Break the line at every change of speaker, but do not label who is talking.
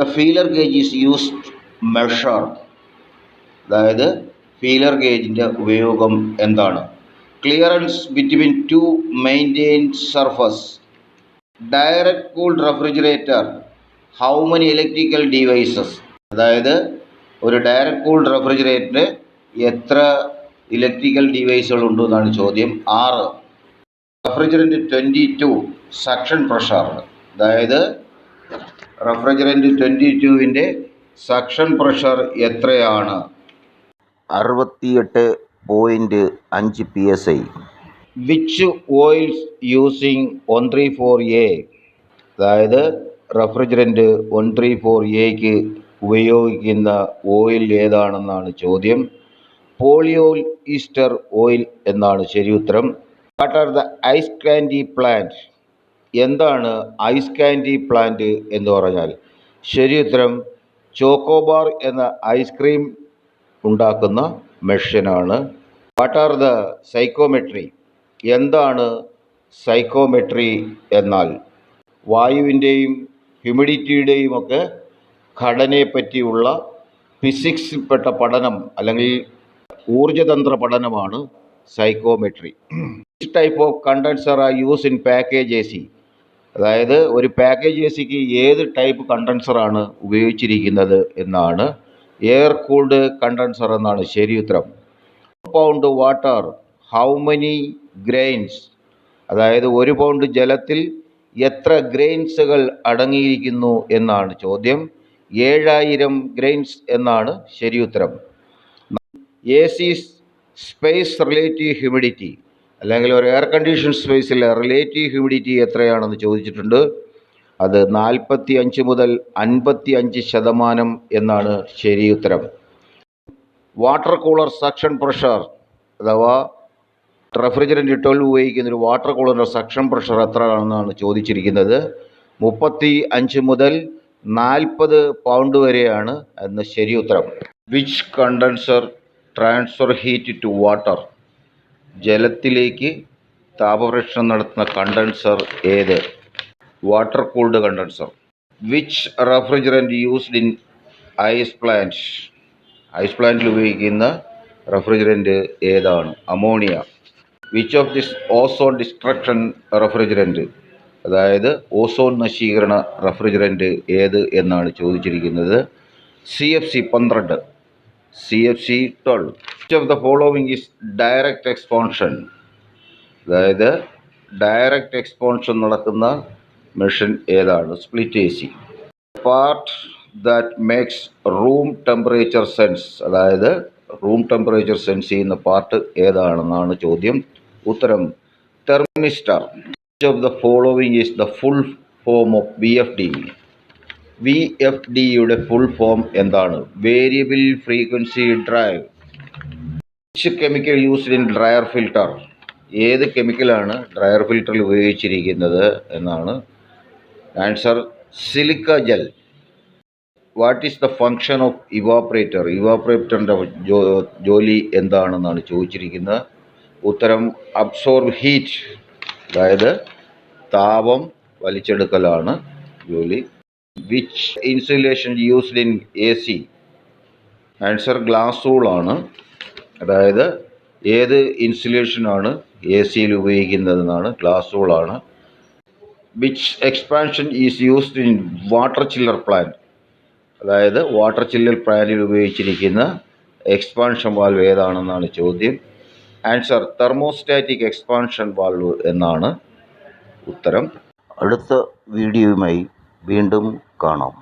The feeler gauge is used measure. അതായത് feeler ഗേജിൻ്റെ ഉപയോഗം എന്താണ്? Clearance between two maintain surface. Direct cooled refrigerator how many electrical devices. അതായത് ഒരു direct cooled റെഫ്രിജറേറ്ററിന് എത്ര electrical ഡിവൈസുകൾ ഉണ്ടെന്നാണ് ചോദ്യം. 6. Refrigerant 22 suction pressure. അതായത് റെഫ്രിജറൻറ്റ് 22-ൻ്റെ സക്ഷൻ പ്രഷർ എത്രയാണ്?
68.5 PSI.
Which oils using 134A. അതായത് റെഫ്രിജറൻറ്റ് 134Aക്ക് ഉപയോഗിക്കുന്ന ഓയിൽ ഏതാണെന്നാണ് ചോദ്യം. പോളിയോസ്റ്റർ ഓയിൽ എന്നാണ് ശരി ഉത്തരം. What are the ice candy plant? എന്താണ് ഐസ് കാൻഡി പ്ലാന്റ് എന്ന് പറഞ്ഞാൽ? ശരി ഉത്തരം ചോക്കോബാർ എന്ന ഐസ്ക്രീം ഉണ്ടാക്കുന്ന മെഷീനാണ്. What are the psychometry? എന്താണ് സൈക്കോമെട്രി എന്നാൽ? വായുവിൻ്റെയും ഹ്യൂമിഡിറ്റിയുടെയും ഒക്കെ ഘടനയെപ്പറ്റിയുള്ള ഫിസിക്സിൽപ്പെട്ട പഠനം അല്ലെങ്കിൽ ഊർജതന്ത്ര പഠനമാണ് psychometry. Which type of condenser are use in package A C? അതായത് ഒരു പാക്കേജ് എ സിക്ക് ഏത് ടൈപ്പ് കണ്ടൻസറാണ് ഉപയോഗിച്ചിരിക്കുന്നത് എന്നാണ്. എയർ കൂൾഡ് കണ്ടൻസർ എന്നാണ് ശരി ഉത്തരം. Pound water how many grains? അതായത് 1 പൗണ്ട് ജലത്തിൽ എത്ര ഗ്രെയിൻസുകൾ അടങ്ങിയിരിക്കുന്നു എന്നാണ് ചോദ്യം. 7000 ഗ്രെയിൻസ് എന്നാണ് ശരി ഉത്തരം. A C space relative humidity അല്ലെങ്കിൽ ഒരു എയർ കണ്ടീഷൻ സ്പേസിലെ റിലേറ്റീവ് ഹ്യൂമിഡിറ്റി എത്രയാണെന്ന് ചോദിച്ചിട്ടുണ്ട്. അത് 45 മുതൽ 55% എന്നാണ് ശരി ഉത്തരം. വാട്ടർ കൂളർ സക്ഷൻ പ്രഷർ അഥവാ റെഫ്രിജറൻറ്റ് 12 ഉപയോഗിക്കുന്ന ഒരു വാട്ടർ കൂളറിൻ്റെ സക്ഷൻ പ്രഷർ എത്രയാണെന്നാണ് ചോദിച്ചിരിക്കുന്നത്. 35 മുതൽ 40 പൗണ്ട് വരെയാണ് എന്ന് ശരി ഉത്തരം. Which condenser transfer heat to water? ജലത്തിലേക്ക് താപപ്രേഷണം നടത്തുന്ന കണ്ടൻസർ ഏത്? Water cooled condenser. Which refrigerant used in ice plant? Ice പ്ലാന്റിൽ ഉപയോഗിക്കുന്ന റെഫ്രിജറൻറ്റ് ഏതാണ്? Ammonia. Which of this ozone destruction refrigerant? അതായത് ഓസോൺ നശീകരണ റെഫ്രിജറൻറ്റ് ഏത് എന്നാണ് ചോദിച്ചിരിക്കുന്നത്. CFC 12, CFC 12. Which of the following is direct expansion? അതായത് ഡയറക്റ്റ് എക്സ്പാൻഷൻ നടക്കുന്ന മെഷീൻ ഏതാണ്? Split AC. Part that makes room temperature sense. അതായത് റൂം ടെമ്പറേച്ചർ സെൻസ് ചെയ്യുന്ന പാർട്ട് ഏതാണെന്നാണ് ചോദ്യം. ഉത്തരം thermistor. Which of the following is the full form of VFD? VFDയുടെ full form എന്താണ്? Variable frequency drive. Which chemical used in dryer filter? ഏത് കെമിക്കലാണ് dryer ഫിൽട്ടറിൽ ഉപയോഗിച്ചിരിക്കുന്നത് എന്നാണ്. Answer silica gel. What is the function of evaporator? ഇവാപ്പറേറ്ററിൻ്റെ ജോലി എന്താണെന്നാണ് ചോദിച്ചിരിക്കുന്നത്. ഉത്തരം അബ്സോർബ് ഹീറ്റ്, അതായത് താപം വലിച്ചെടുക്കലാണ് ജോലി. Which insulation used in AC? Answer glass വൂളാണ്. അതായത് ഏത് ഇൻസുലേഷനാണ് AC-യിൽ ഉപയോഗിക്കുന്നതെന്നാണ്. ഗ്ലാസ് വൂളാണ്. Which expansion is used in water chiller plant? അതായത് വാട്ടർ ചില്ലർ പ്ലാന്റിൽ ഉപയോഗിച്ചിരിക്കുന്ന എക്സ്പാൻഷൻ വാൽവ് ഏതാണെന്നാണ് ചോദ്യം. ആൻസർ തെർമോസ്റ്റാറ്റിക് എക്സ്പാൻഷൻ വാൽവ് എന്നാണ് ഉത്തരം.
അടുത്ത വീഡിയോയുമായി വീണ്ടും കാണാം.